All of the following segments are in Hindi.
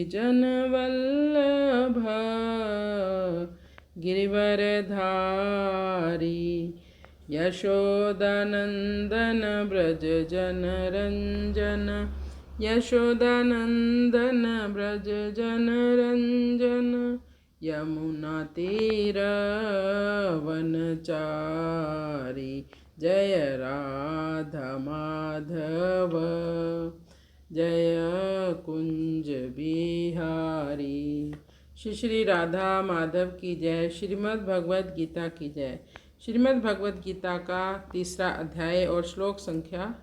जन वल्लभ गिरिवरधारी यशोदानंदन ब्रज जन रंजन यशोदानंदन ब्रज जन रंजन यमुना तीर वनचारी जय राधा माधव जय कुंज बिहारी। श्री श्री राधा माधव की जय। श्रीमद् भगवद गीता की जय। श्रीमद् भगवद गीता का 3रा अध्याय और श्लोक संख्या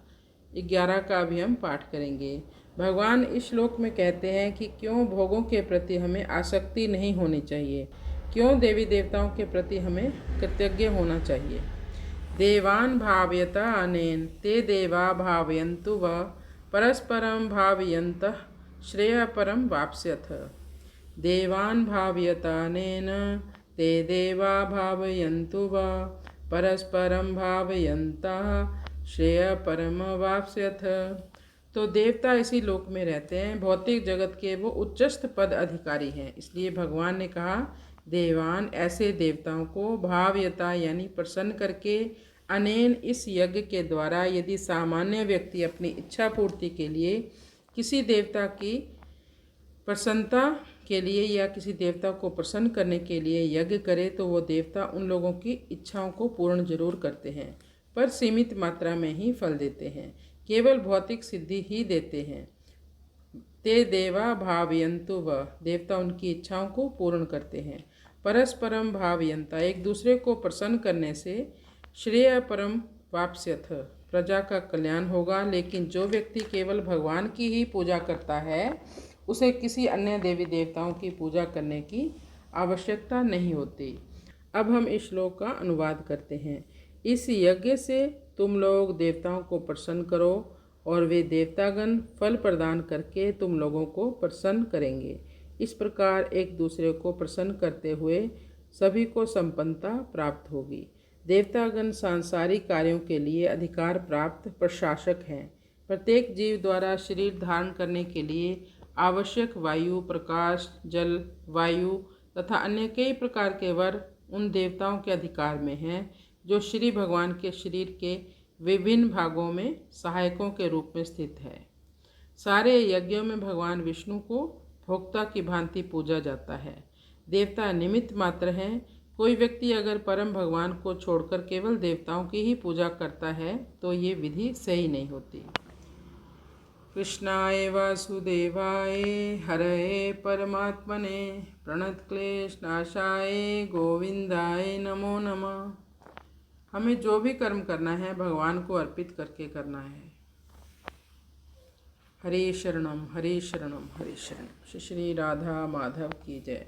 11 का भी हम पाठ करेंगे। भगवान इस श्लोक में कहते हैं कि क्यों भोगों के प्रति हमें आसक्ति नहीं होनी चाहिए, क्यों देवी देवताओं के प्रति हमें कृतज्ञ होना चाहिए। देवान् भावयता अनेन ते देवा भावयन्तु व परस्परं भावयन्तः श्रेयःपरं वाप्स्यथ। देवान् भावयतानेन ते देवा भावयन्तु व परस्परं भावयन्तः श्रेयःपरं वाप्स्यथ। तो देवता इसी लोक में रहते हैं, भौतिक जगत के वो उच्चस्थ पद अधिकारी हैं। इसलिए भगवान ने कहा देवान ऐसे देवताओं को भावयता यानी प्रसन्न करके अनेन इस यज्ञ के द्वारा यदि सामान्य व्यक्ति अपनी इच्छा पूर्ति के लिए किसी देवता की प्रसन्नता के लिए या किसी देवता को प्रसन्न करने के लिए यज्ञ करे तो वो देवता उन लोगों की इच्छाओं को पूर्ण जरूर करते हैं, पर सीमित मात्रा में ही फल देते हैं, केवल भौतिक सिद्धि ही देते हैं। ते देवा भावयन्तु व देवता उनकी इच्छाओं को पूर्ण करते हैं। परस्परम भावयन्ता एक दूसरे को प्रसन्न करने से श्रेय परम वाप्स्यथ प्रजा का कल्याण होगा। लेकिन जो व्यक्ति केवल भगवान की ही पूजा करता है उसे किसी अन्य देवी देवताओं की पूजा करने की आवश्यकता नहीं होती। अब हम इस श्लोक का अनुवाद करते हैं। इस यज्ञ से तुम लोग देवताओं को प्रसन्न करो और वे देवतागण फल प्रदान करके तुम लोगों को प्रसन्न करेंगे। इस प्रकार एक दूसरे को प्रसन्न करते हुए सभी को संपन्नता प्राप्त होगी। देवतागण सांसारिक कार्यों के लिए अधिकार प्राप्त प्रशासक हैं। प्रत्येक जीव द्वारा शरीर धारण करने के लिए आवश्यक वायु, प्रकाश, जल, वायु तथा अन्य कई प्रकार के वर उन देवताओं के अधिकार में हैं जो श्री भगवान के शरीर के विभिन्न भागों में सहायकों के रूप में स्थित है। सारे यज्ञों में भगवान विष्णु को भोक्ता की भांति पूजा जाता है। देवता निमित्त मात्र हैं। कोई व्यक्ति अगर परम भगवान को छोड़कर केवल देवताओं की ही पूजा करता है तो ये विधि सही नहीं होती। कृष्णाय वासुदेवाय हरये परमात्मने प्रणतक्लेशनाशाय गोविंदाय नमो नमः। हमें जो भी कर्म करना है भगवान को अर्पित करके करना है। हरे शरणम हरे शरणम हरे शरणम। श्री श्री राधा माधव की जय।